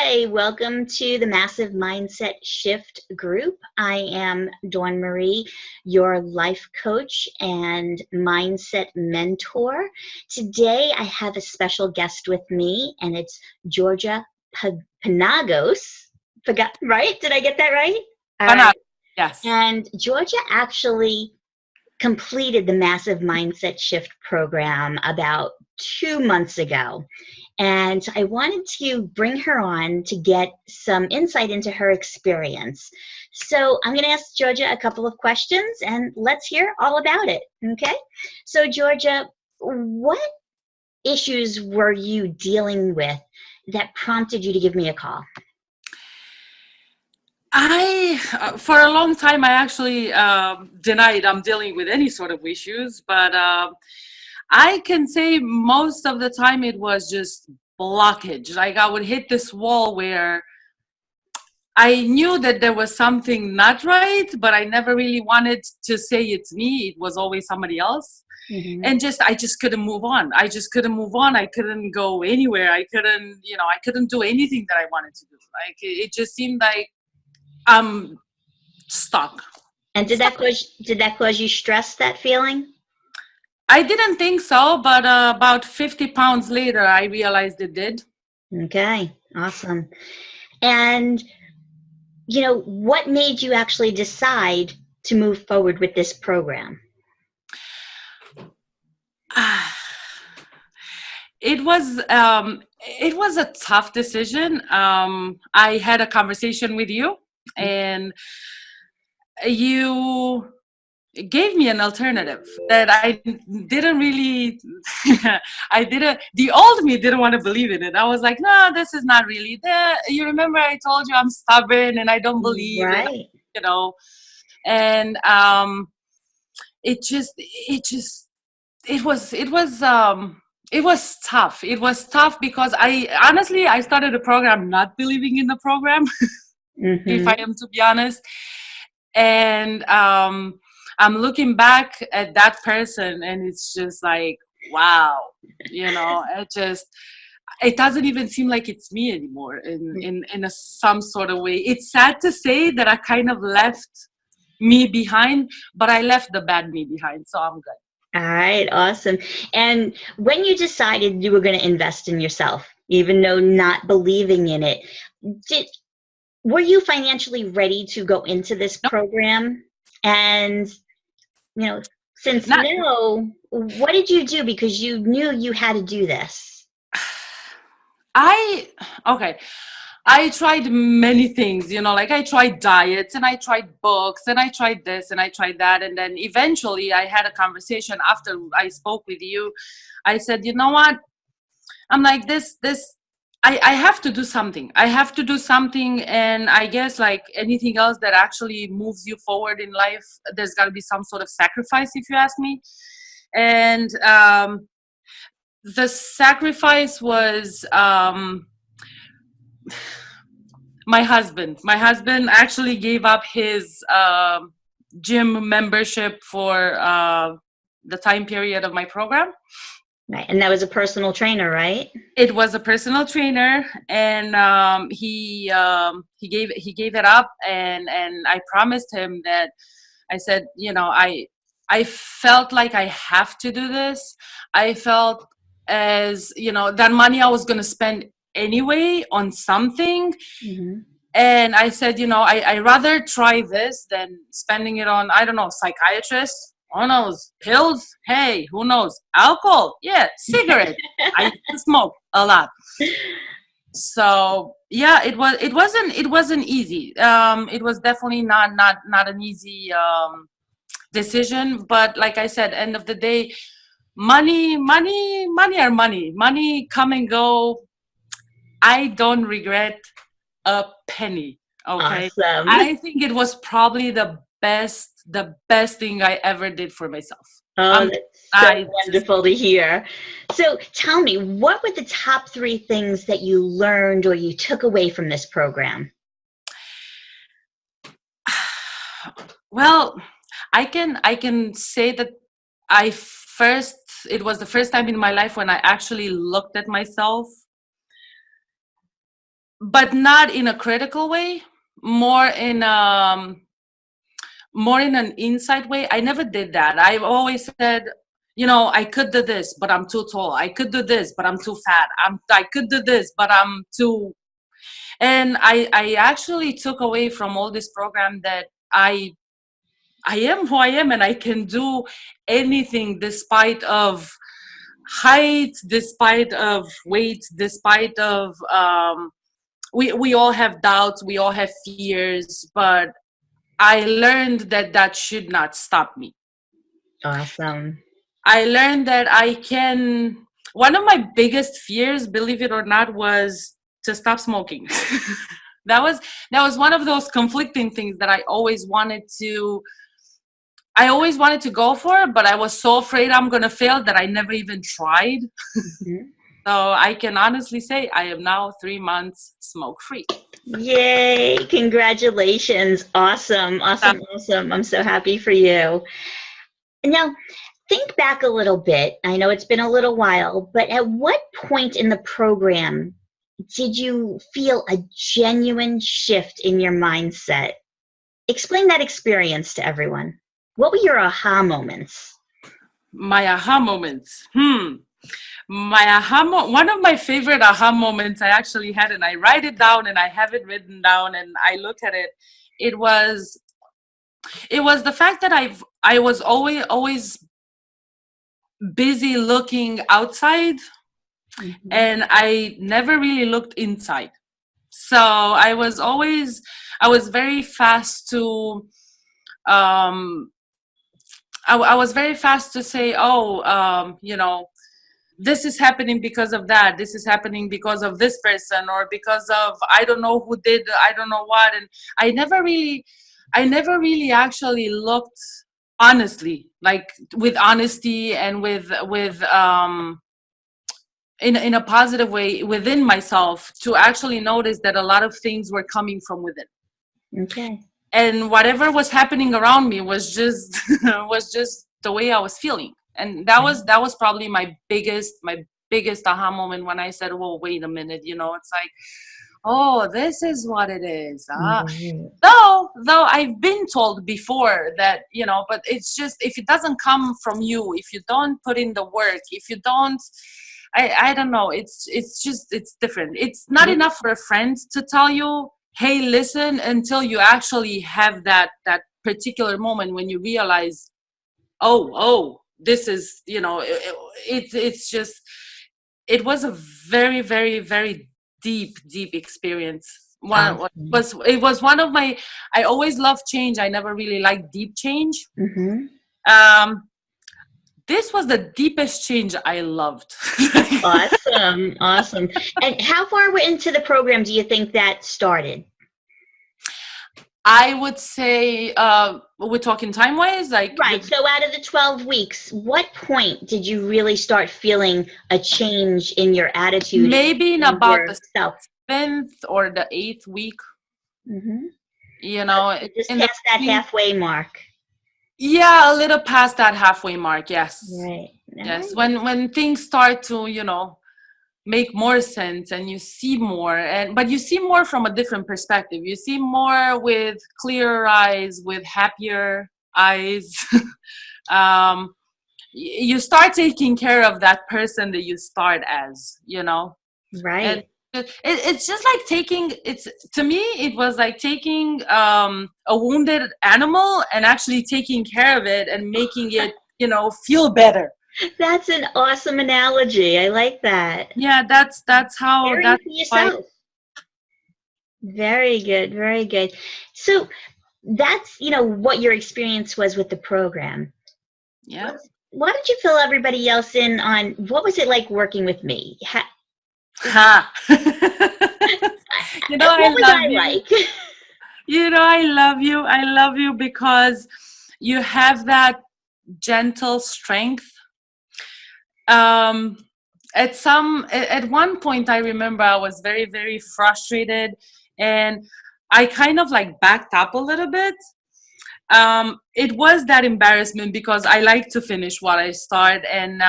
Hi, welcome to the Massive Mindset Shift group. I am Dawn Marie, your life coach and mindset mentor. Today I have a special guest with me, and it's Georgia Panagos. Right? Did I get that right? All Anna, right. yes. And Georgia actually completed the Massive Mindset Shift program about 2 months ago. And I wanted to bring her on to get some insight into her experience. So I'm going to ask Georgia a couple of questions and let's hear all about it. Okay. So, Georgia, what issues were you dealing with that prompted you to give me a call? For a long time, I actually denied I'm dealing with any sort of issues, but I can say most of the time it was just blockage. Like I would hit this wall where I knew that there was something not right, but I never really wanted to say it's me. It was always somebody else. Mm-hmm. And I just couldn't move on. I just couldn't move on. I couldn't go anywhere. I couldn't do anything that I wanted to do. Like it just seemed like I'm stuck. And did that cause you stress, that feeling? I didn't think so, but about 50 pounds later, I realized it did. Okay, awesome. And what made you actually decide to move forward with this program? It was a tough decision. I had a conversation with you, and you gave me an alternative that I didn't really the old me didn't want to believe in it. I was like, no, this is not really there. You remember I told you I'm stubborn and I don't believe, and Right. you know and it was tough. It was tough because I started the program not believing in the program. If I Mm-hmm. am to be honest. And I'm looking back at that person and it's just like, wow, it doesn't even seem like it's me anymore in some sort of way. It's sad to say that I kind of left me behind, but I left the bad me behind, so I'm good. All right, awesome. And when you decided you were going to invest in yourself, even though not believing in it, did were you financially ready to go into this No, program? And, you know, since not no, what did you do because you knew you had to do this? I okay. I tried many things, like I tried diets and I tried books and I tried this and I tried that. And then eventually I had a conversation after I spoke with you. I said, you know what? I'm like I have to do something. I have to do something. And I guess like anything else that actually moves you forward in life, there's got to be some sort of sacrifice, if you ask me. And the sacrifice was my husband actually gave up his gym membership for the time period of my program. Right. And that was a personal trainer, right? It was a personal trainer, and he gave it up, and I promised him that I said, I felt like I have to do this. I felt as that money I was going to spend anyway on something. Mm-hmm. And I said, I rather try this than spending it on, I don't know, psychiatrists, who knows, pills, hey, who knows, alcohol, yeah, cigarette. I used to smoke a lot. So yeah, it wasn't easy. It was definitely not an easy decision. But like I said, end of the day, money come and go. I don't regret a penny. Okay. Awesome. I think it was probably the best thing I ever did for myself. Oh, Um, that's so I just, wonderful to hear. So tell me, what were the top three things that you learned or you took away from this program? well, I can say that I first, it was the first time in my life when I actually looked at myself but not in a critical way, more in more in an inside way. I never did that. I've always said, you know, I could do this, but I'm too tall. I could do this, but I'm too fat. I could do this, but I'm too. And I actually took away from all this program that I am who I am, and I can do anything despite of height, despite of weight, despite of we all have doubts, we all have fears, but I learned that that should not stop me. Awesome. I learned that I can. One of my biggest fears, believe it or not, was to stop smoking. that was that was one of those conflicting things that I always wanted to go for, but I was so afraid I'm gonna fail that I never even tried. Mhm. So I can honestly say I am now 3 months smoke free. Yay! Congratulations. Awesome. Awesome. Awesome. I'm so happy for you. Now, think back a little bit. I know it's been a little while, but at what point in the program did you feel a genuine shift in your mindset? Explain that experience to everyone. What were your aha moments? My aha moments. One of my favorite aha moments I actually had, and I write it down and I have it written down and I look at it. It was the fact that I was always busy looking outside, Mhm. and I never really looked inside. So I was very fast to I was very fast to say, oh, you know, this is happening because of that. This is happening because of this person, or because of I don't know who did I don't know what. And I never really actually looked honestly, like with honesty and with in a positive way within myself, to actually notice that a lot of things were coming from within. Okay. And whatever was happening around me was just was just the way I was feeling. And that was probably my biggest aha moment, when I said, well, wait a minute, you know, it's like, oh, this is what it is. Right. Though I've been told before that, you know, but it's just, if it doesn't come from you, if you don't put in the work, if you don't, I don't know, it's just, it's different. It's not Yeah. enough for a friend to tell you, hey, listen, until you actually have that particular moment when you realize, oh, this is, you know, it's just, it was a very, very, very deep experience. Awesome. It was one of my, I always loved change. I never really liked deep change. Mm-hmm. um this was the deepest change I loved. Awesome. Awesome. And how far into the program do you think that started? I would say, we're talking time wise, like Right. So out of the 12 weeks, what point did you really start feeling a change in your attitude maybe in and about the yourself? 7th or the 8th week, Mm-hmm. you know, So just in the past that beginning. halfway mark. Yeah, a little past that halfway mark. Yes. Right. All Yes. right. When things start to, you know, make more sense, and you see more, but you see more from a different perspective. You see more with clearer eyes, with happier eyes. um you start taking care of that person that you start as, you know. And Right. it's just like taking, it's, to me it was like taking a wounded animal and actually taking care of it and making it, you know, feel better. That's an awesome analogy. I like that. Yeah, that's how, Caring that's for why. yourself. Very good. Very good. So that's, what your experience was with the program. Yeah. Why don't you fill everybody else in on what was it like working with me? Ha. You know, I What was love I you. like? You know, I love you. I love you because you have that gentle strength. Um, at one point, I remember I was very, very frustrated, and I kind of like backed up a little bit. It was that embarrassment because I like to finish what I start, and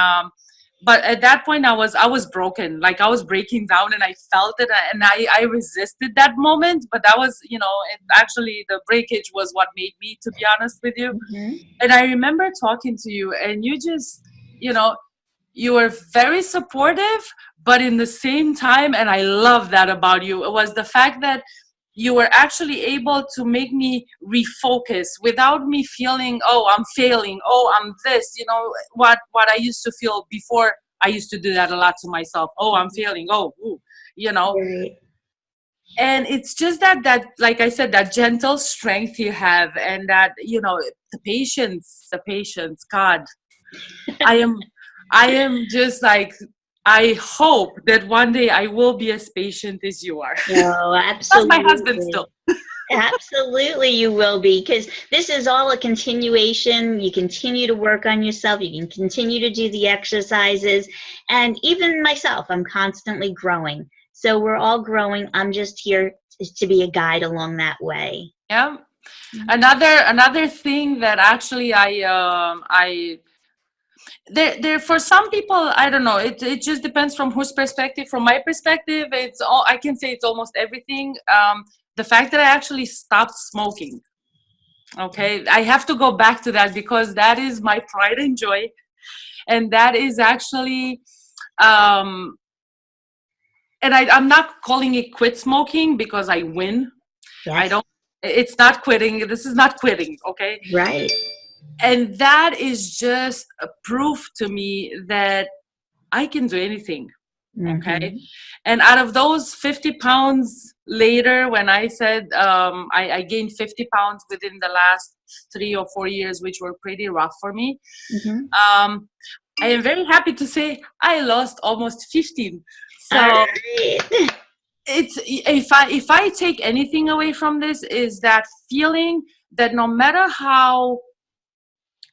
but at that point I was broken, like I was breaking down, and I felt it, and I resisted that moment. But that was, actually the breakage was what made me, to be honest with you. Mhm. And I remember talking to you, and you just, you were very supportive, but in the same time, and I love that about you, it was the fact that you were actually able to make me refocus without me feeling, oh, I'm failing, oh, I'm this, what I used to feel before. I used to do that a lot to myself. Oh, I'm failing. Oh, ooh, you know. Right. And it's just that, like I said, that gentle strength you have, and that, the patience, God, I am, I am just like, I hope that one day I will be as patient as you are. Oh, That's my husband absolutely. still. Absolutely, you will be, because this is all a continuation. You continue to work on yourself, you can continue to do the exercises, and even myself, I'm constantly growing. So we're all growing. I'm just here to be a guide along that way. Yeah. Another thing that actually I there for some people, I don't know, it just depends from whose perspective. From my perspective, it's all, I can say it's almost everything. The fact that I actually stopped smoking. Okay, I have to go back to that because that is my pride and joy, and that is actually um and I'm not calling it quit smoking because I win. I Yes, don't, it's not quitting. This is not quitting, okay? right. And that is just a proof to me that I can do anything, okay? Hmm. And out of those 50 pounds later, when I said I gained 50 pounds within the last 3 or 4 years, which were pretty rough for me, Hmm. um, I am very happy to say I lost almost 15. All So right. it's, if I take anything away from this, is that feeling that no matter how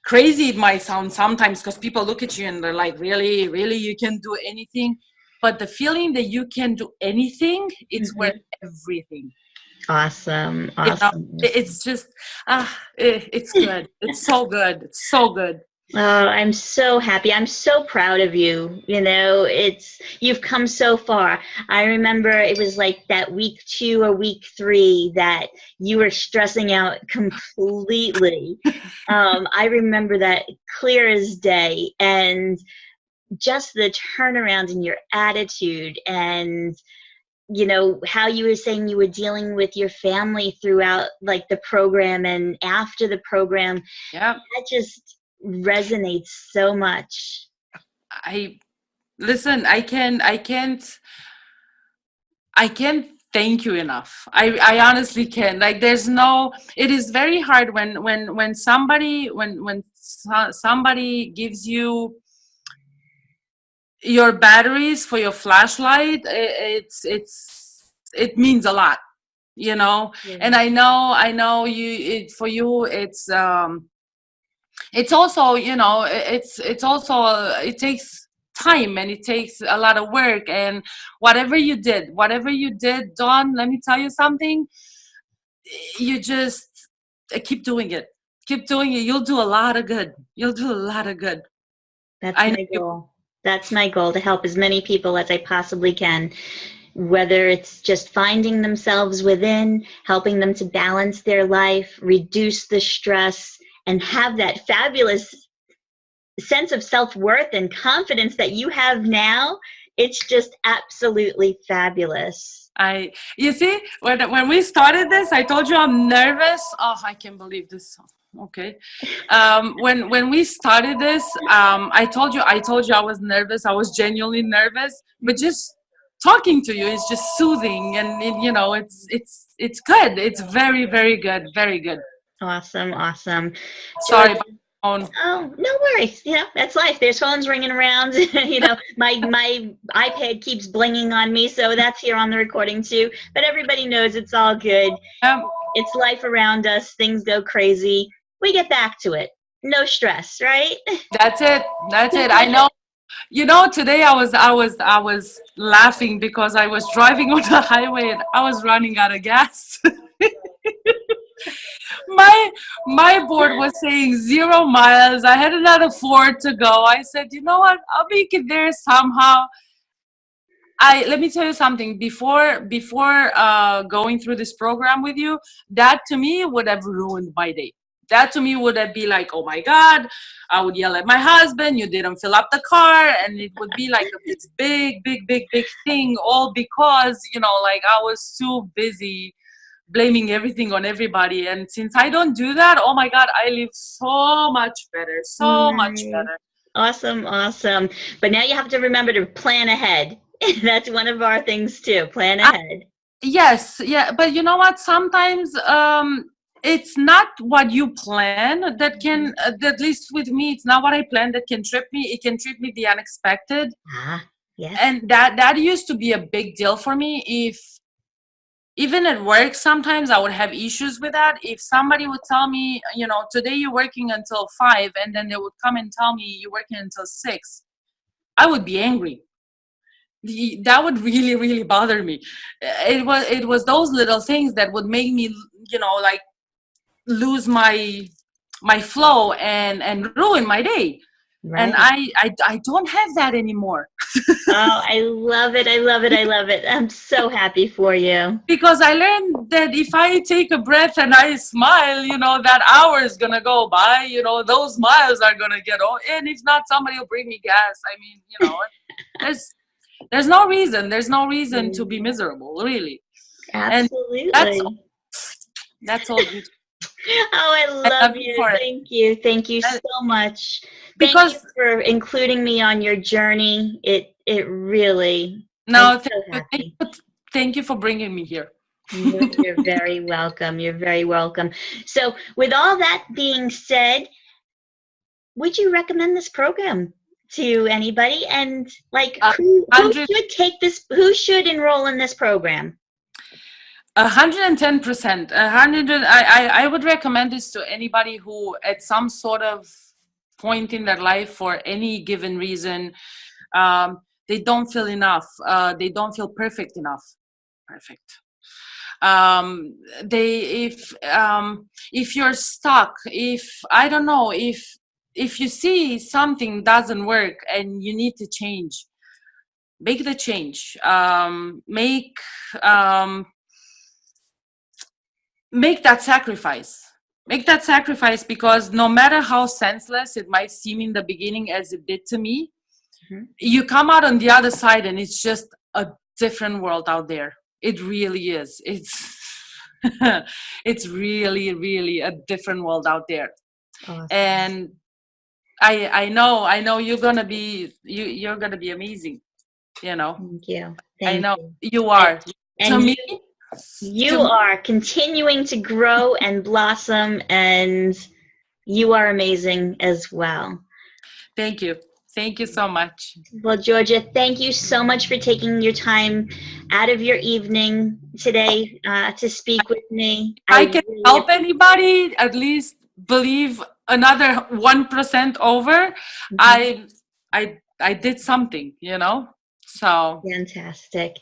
crazy it might sound sometimes, because people look at you and they're like, really, really, you can do anything, but the feeling that you can do anything, it's worth Hmm. everything. Awesome. You know, Awesome. it's just it's good. It's so good. It's so good. Oh, I'm so happy. I'm so proud of you. You've come so far. I remember it was like that week 2 or week 3 that you were stressing out completely. I remember that clear as day. And just the turnaround in your attitude, and how you were saying you were dealing with your family throughout, like, the program and after the program, Yeah. that just resonates so much. I listen, I can't thank you enough. I honestly can. Like, there's no, it is very hard when somebody, somebody gives you your batteries for your flashlight. It means a lot, and Yeah. I know for you, it's also, it's also, it takes time, and it takes a lot of work. And whatever you did, Dawn, let me tell you something. You just keep doing it. Keep doing it. You'll do a lot of good. You'll do a lot of good. That's I know my you. goal. That's my goal, to help as many people as I possibly can, whether it's just finding themselves within, helping them to balance their life, reduce the stress, and have that fabulous sense of self-worth and confidence that you have now. It's just absolutely fabulous. You see, when we started this, I told you I'm nervous. Oh, I can't believe this. Okay. When we started this, I told you I was nervous. I was genuinely nervous, but just talking to you is just soothing, and it's good. It's very, very good. Very good. Awesome, awesome. Sorry George, about my phone. oh, no worries. That's life. There's phones ringing around. My iPad keeps blinging on me, so that's here on the recording too. But everybody knows it's all good. It's life around us. Things go crazy. We get back to it. No stress, right? That's it. That's it. I know. Today I was laughing because I was driving on the highway and I was running out of gas. my board was saying 0 miles. I had another 4 to go. I said, you know what? I'll make it there somehow. Let me tell you something. Before going through this program with you, that to me would have ruined my day. That to me would have been like, oh my God, I would yell at my husband, you didn't fill up the car, and it would be like this big thing, all because, like I was too busy blaming everything on everybody. And since I don't do that, oh my God, I live so much better, so much Nice. better. Awesome. But now you have to remember to plan ahead. That's one of our things too. Plan ahead. Yes, yeah, but you know what? Sometimes it's not what you plan that can, at least with me, it's not what I plan that can trip me. It can trip me the unexpected, Yes. and that used to be a big deal for me. If even at work, sometimes I would have issues with that. If somebody would tell me, today you're working until 5, and then they would come and tell me you're working until 6, I would be angry. That would really bother me. It was those little things that would make me, like lose my flow and ruin my day. Right. And I don't have that anymore. Oh, I love it. I'm so happy for you. Because I learned that if I take a breath and I smile, that hour is gonna go by, those miles are gonna get on, and if not, somebody will bring me gas. I mean, there's no reason to be miserable, really. Absolutely. And that's all. Oh, I love you. Thank you so much. Because thank you for including me on your journey. It really. No, thank you for bringing me here. You're very welcome. So, with all that being said, would you recommend this program to anybody? And who should take this? Who should enroll in this program? 110%. I would recommend this to anybody who, at some sort of point in their life, for any given reason, they don't feel enough. They don't feel perfect enough. If you're stuck, if you see something doesn't work and you need to change, make the change. Make that sacrifice. Because no matter how senseless it might seem in the beginning, as it did to me, you come out on the other side and it's just a different world out there. It really is. It's really a different world out there. Awesome. And I know you're gonna be amazing. Thank you. I know you are. And to me, you are continuing to grow and blossom, and you are amazing as well. Thank you so much. Well, Georgia, thank you so much for taking your time out of your evening today to speak with me. I can help anybody, at least believe another 1% over. I did something, So fantastic.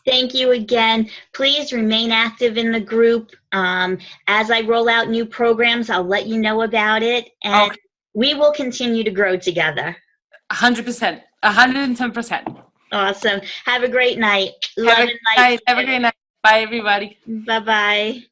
Thank you again. Please remain active in the group. As I roll out new programs, I'll let you know about it, and we will continue to grow together. 100%, 110%. Awesome. Have a great night. Have a great night. Bye, everybody. Bye-bye.